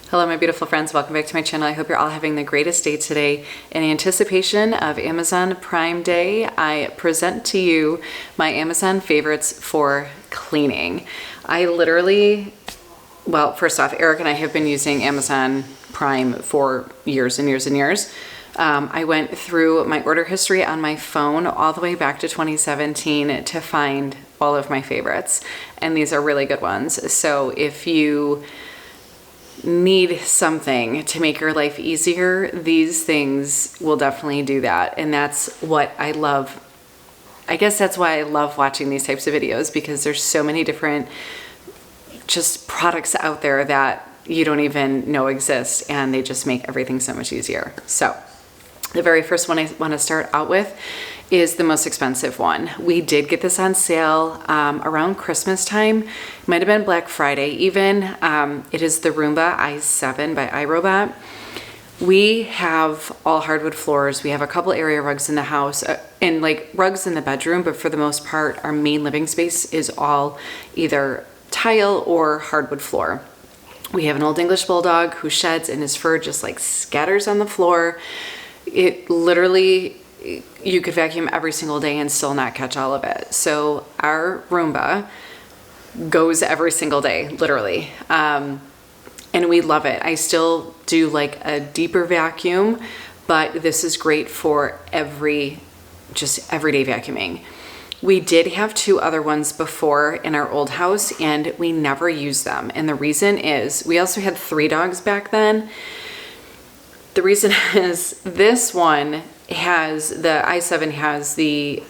Hello my beautiful friends, welcome back to my channel. I hope you're all having the greatest day today. In anticipation of Amazon Prime Day, I present to you my Amazon favorites for cleaning. I literally, well, first off, Eric and I have been using Amazon Prime for years and years and years. I went through my order history on my phone all the way back to 2017 to find all of my favorites, and these are really good ones. So if you need something to make your life easier, these things will definitely do that. And that's what I love. I guess that's why I love watching these types of videos, because there's so many different just products out there that you don't even know exist, and they just make everything so much easier. So the very first one I want to start out with is the most expensive one. We did get this on sale around Christmas time. It might have been Black Friday even. It is the Roomba i7 by iRobot. We have all hardwood floors. We have a couple area rugs in the house and like rugs in the bedroom, but for the most part, our main living space is all either tile or hardwood floor. We have an old English bulldog who sheds and his fur just like scatters on the floor. It literally, you could vacuum every single day and still not catch all of it. So our Roomba goes every single day, literally. And we love it. I still do like a deeper vacuum, but this is great for just everyday vacuuming. We did have two other ones before in our old house and we never used them. And the reason is we also had 3 dogs back then. The reason is this one has, the i7 has the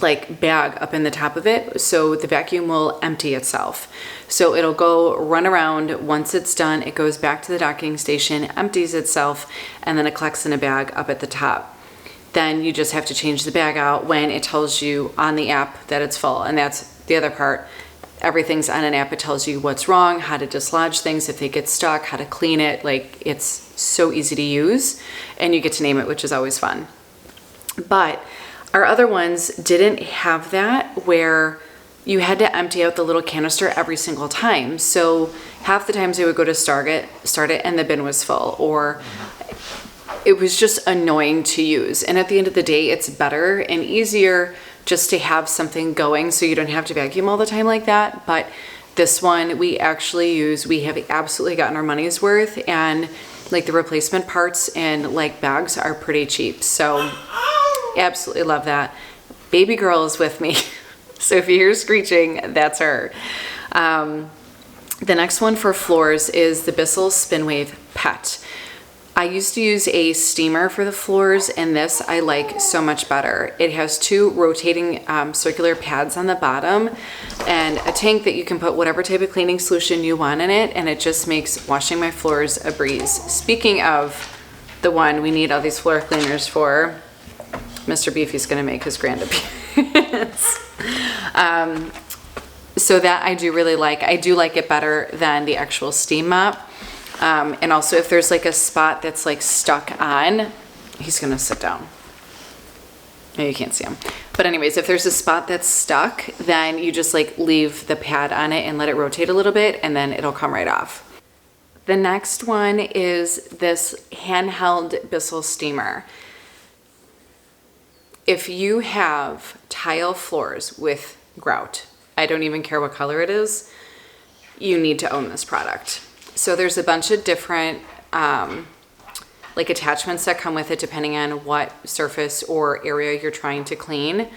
like bag up in the top of it, so the vacuum will empty itself. So it'll go run around. Once it's done, it goes back to the docking station, empties itself, and then it collects in a bag up at the top. Then you just have to change the bag out when it tells you on the app that it's full. And that's the other part. Everything's on an app. It tells you what's wrong, how to dislodge things if they get stuck, how to clean it. Like, it's so easy to use, and you get to name it, which is always fun. But our other ones didn't have that, where you had to empty out the little canister every single time. So half the times they would go to start it and the bin was full, or it was just annoying to use. And at the end of the day, it's better and easier just to have something going so you don't have to vacuum all the time like that. But this one we actually use, we have absolutely gotten our money's worth, and like the replacement parts and like bags are pretty cheap. So absolutely love that. Baby girl is with me. So if you hear screeching, that's her. The next one for floors is the Bissell Spinwave Pet. I used to use a steamer for the floors, and this I like so much better. It has 2 rotating circular pads on the bottom and a tank that you can put whatever type of cleaning solution you want in it, and it just makes washing my floors a breeze. Speaking of the one we need all these floor cleaners for, Mr. Beefy's gonna make his grand appearance. So that I do really like. I do like it better than the actual steam mop. And also if there's like a spot that's like stuck on, he's gonna sit down. No, you can't see him. But anyways, if there's a spot that's stuck, then you just like leave the pad on it and let it rotate a little bit, and then it'll come right off. The next one is this handheld Bissell steamer. If you have tile floors with grout, I don't even care what color it is, you need to own this product. So there's a bunch of different like attachments that come with it depending on what surface or area you're trying to clean.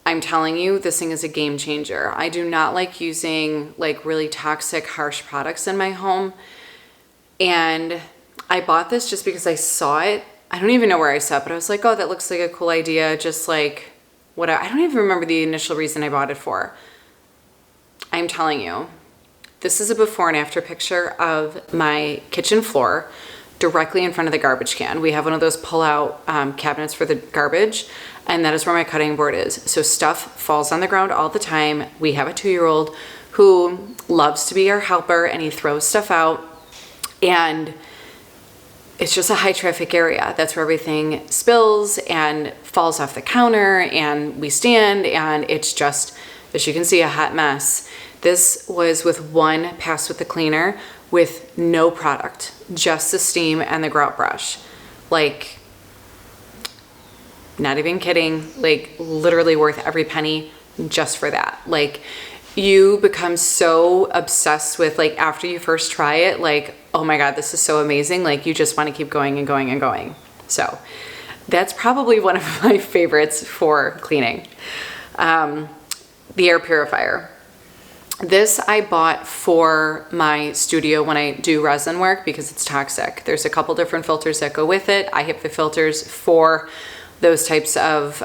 I'm telling you, this thing is a game changer. I do not like using like really toxic, harsh products in my home. And I bought this just because I saw it. I don't even know where I saw it, but I was like, oh, that looks like a cool idea. Just like what I don't even remember the initial reason I bought it for. I'm telling you. This is a before and after picture of my kitchen floor directly in front of the garbage can. We have one of those pull-out cabinets for the garbage, and that is where my cutting board is. So stuff falls on the ground all the time. We have a 2-year-old who loves to be our helper, and he throws stuff out, and it's just a high traffic area. That's where everything spills and falls off the counter, and we stand, and it's just, as you can see, a hot mess. This was with one pass with the cleaner with no product, just the steam and the grout brush. Like, not even kidding, like literally worth every penny just for that. Like, you become so obsessed with, like, after you first try it, like, oh my God, this is so amazing. Like, you just want to keep going and going and going. So that's probably one of my favorites for cleaning. The air purifier. This I bought for my studio when I do resin work because it's toxic. There's a couple different filters that go with it. I have the filters for those types of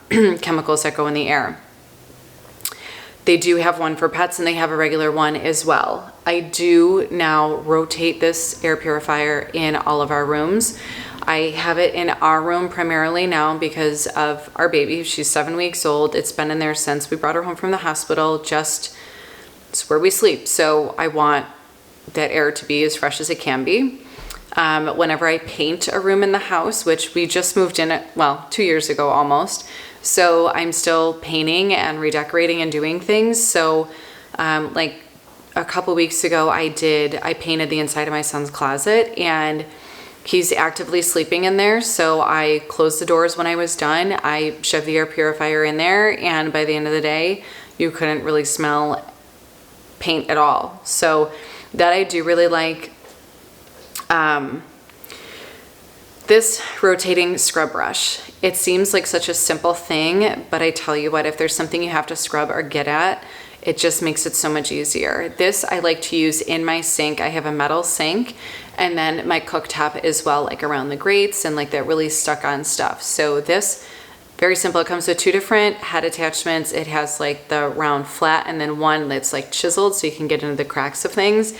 chemicals that go in the air. They do have one for pets and they have a regular one as well. I do now rotate this air purifier in all of our rooms. I have it in our room primarily now because of our baby. She's 7 weeks old. It's been in there since we brought her home from the hospital. It's where we sleep. So I want that air to be as fresh as it can be. Whenever I paint a room in the house, which we just moved in, 2 years ago almost. So I'm still painting and redecorating and doing things. So like a couple weeks ago, I painted the inside of my son's closet and he's actively sleeping in there. So I closed the doors when I was done. I shoved the air purifier in there and by the end of the day, you couldn't really smell paint at all. So that I do really like. This rotating scrub brush. It seems like such a simple thing, but I tell you what, if there's something you have to scrub or get at, it just makes it so much easier. This I like to use in my sink. I have a metal sink and then my cooktop as well, like around the grates and like that really stuck on stuff. So this, very simple. It comes with 2 different head attachments. It has like the round flat and then one that's like chiseled so you can get into the cracks of things.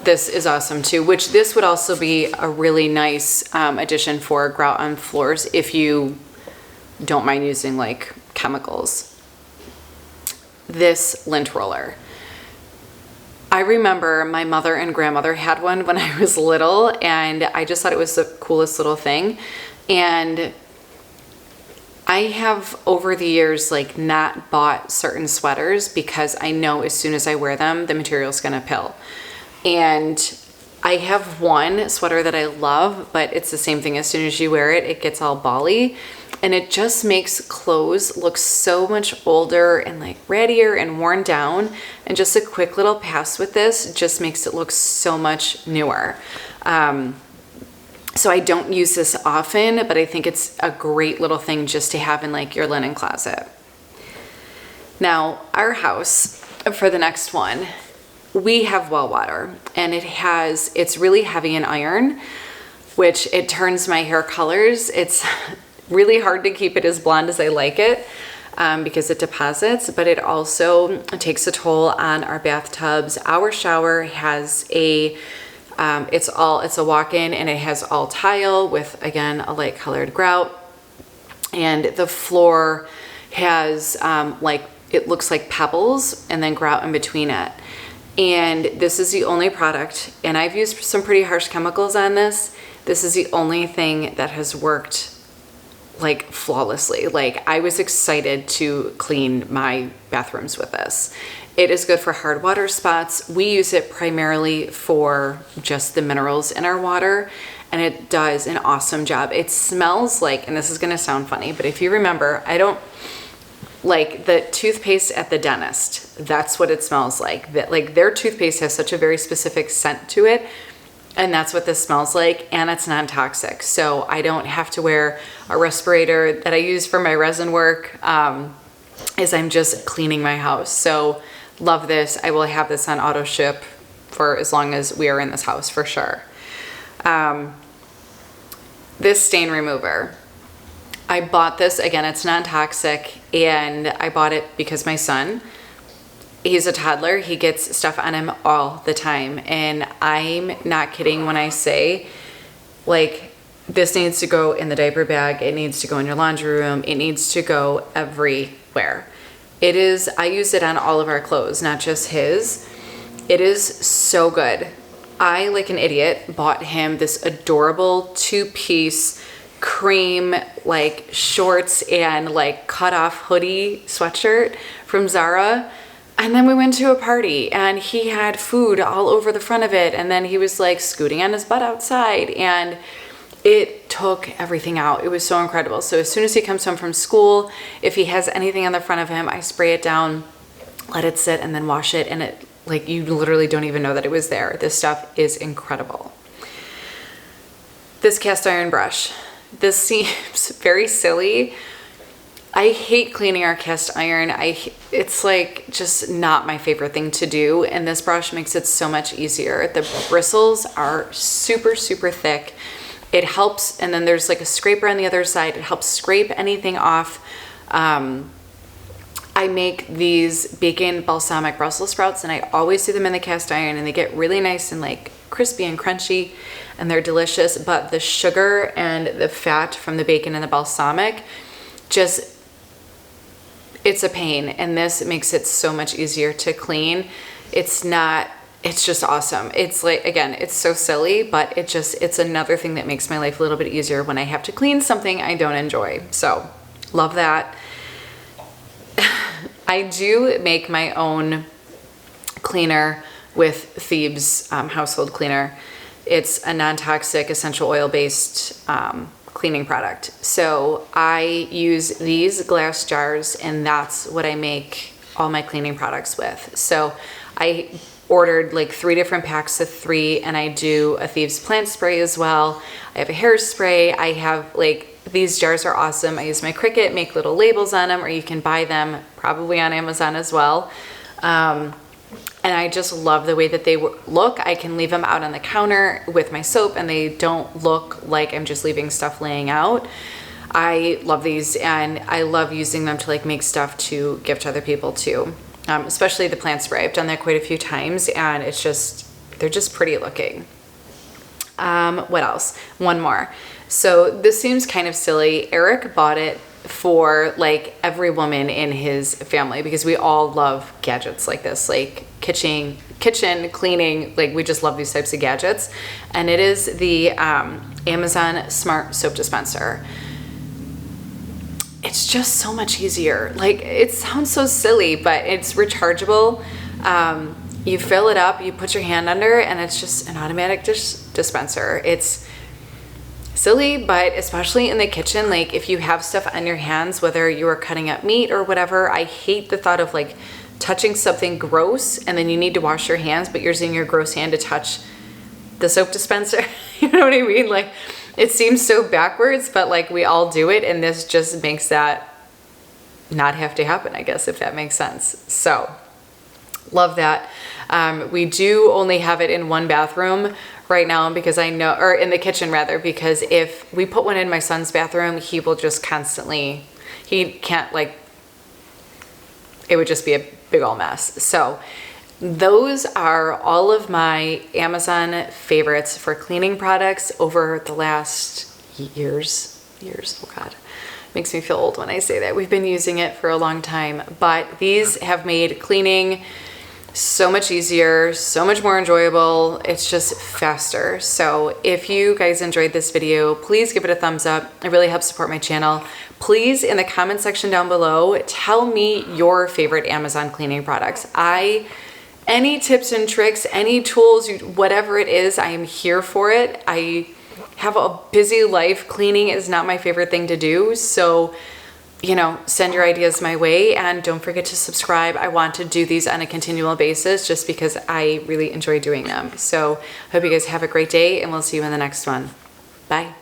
This is awesome too, which this would also be a really nice addition for grout on floors if you don't mind using like chemicals. This lint roller. I remember my mother and grandmother had one when I was little and I just thought it was the coolest little thing. And I have over the years like not bought certain sweaters because I know as soon as I wear them, the material's gonna pill. And I have one sweater that I love, but it's the same thing. As soon as you wear it, it gets all bally and it just makes clothes look so much older and like rattier and worn down. And just a quick little pass with this just makes it look so much newer. So I don't use this often, but I think it's a great little thing just to have in like your linen closet. Now, our house, for the next one, we have well water and it's really heavy in iron, which it turns my hair colors. It's really hard to keep it as blonde as I like it because it deposits, but it also takes a toll on our bathtubs. Our shower has it's a walk-in and it has all tile with, again, a light colored grout. And the floor has it looks like pebbles and then grout in between it. And this is the only product, and I've used some pretty harsh chemicals on this. This is the only thing that has worked like flawlessly. Like I was excited to clean my bathrooms with this. It is good for hard water spots. We use it primarily for just the minerals in our water, and it does an awesome job. It smells like, and this is gonna sound funny, but if you remember, like the toothpaste at the dentist, that's what it smells like. That like their toothpaste has such a very specific scent to it, and that's what this smells like, and it's non-toxic. So I don't have to wear a respirator that I use for my resin work as I'm just cleaning my house. So love this. I will have this on auto ship for as long as we are in this house for sure. This stain remover. I bought this, again, it's non-toxic, and I bought it because my son, he's a toddler, he gets stuff on him all the time, and I'm not kidding when I say, like, this needs to go in the diaper bag, it needs to go in your laundry room, it needs to go everywhere. I use it on all of our clothes, not just his. It is so good. I, like an idiot, bought him this adorable 2-piece cream like shorts and like cut off hoodie sweatshirt from Zara. And then we went to a party and he had food all over the front of it. And then he was like scooting on his butt outside and it took everything out. It was so incredible. So as soon as he comes home from school, if he has anything on the front of him, I spray it down, let it sit, and then wash it. And it, like, you literally don't even know that it was there. This stuff is incredible. This cast iron brush. This seems very silly. I hate cleaning our cast iron. It's like just not my favorite thing to do. And this brush makes it so much easier. The bristles are super, super thick. It helps, and then there's like a scraper on the other side. It helps scrape anything off. I make these bacon balsamic Brussels sprouts, and I always do them in the cast iron, and they get really nice and like crispy and crunchy, and they're delicious. But the sugar and the fat from the bacon and the balsamic, just, it's a pain. And this makes it so much easier to clean. It's just awesome. It's like, again, it's so silly, but it's another thing that makes my life a little bit easier when I have to clean something I don't enjoy. So love that. I do make my own cleaner with Thieves household cleaner. It's a non-toxic essential oil based cleaning product. So I use these glass jars, and that's what I make all my cleaning products with. So I ordered like 3 different packs of 3, and I do a Thieves plant spray as well. I have a hairspray. I have like, these jars are awesome. I use my Cricut, make little labels on them, or you can buy them probably on Amazon as well. And I just love the way that they look. I can leave them out on the counter with my soap, and they don't look like I'm just leaving stuff laying out. I love these, and I love using them to like make stuff to give to other people too. Especially the plant spray. I've done that quite a few times, and it's just, they're just pretty looking. What else? One more. So this seems kind of silly. Eric bought it for like every woman in his family, because we all love gadgets like this, like kitchen cleaning, like we just love these types of gadgets. And it is the Amazon Smart Soap Dispenser. It's just so much easier. Like, it sounds so silly, but it's rechargeable. You fill it up, you put your hand under, and it's just an automatic dispenser. It's silly, but especially in the kitchen, like if you have stuff on your hands, whether you are cutting up meat or whatever, I hate the thought of like touching something gross and then you need to wash your hands, but you're using your gross hand to touch the soap dispenser. You know what I mean? Like, it seems so backwards, but like we all do it, and this just makes that not have to happen, I guess, if that makes sense. So love that. We do only have it in one bathroom right now, because I know, or in the kitchen rather, because if we put one in my son's bathroom, he will just constantly, he can't, like, it would just be a big old mess. So those are all of my Amazon favorites for cleaning products over the last years. Oh God, makes me feel old when I say that. We've been using it for a long time, but these have made cleaning so much easier, so much more enjoyable. It's just faster. So if you guys enjoyed this video, please give it a thumbs up. It really helps support my channel. Please, in the comment section down below, tell me your favorite Amazon cleaning products. Any tips and tricks, any tools, whatever it is, I am here for it. I have a busy life. Cleaning is not my favorite thing to do. So, you know, send your ideas my way, and don't forget to subscribe. I want to do these on a continual basis just because I really enjoy doing them. So I hope you guys have a great day, and we'll see you in the next one. Bye.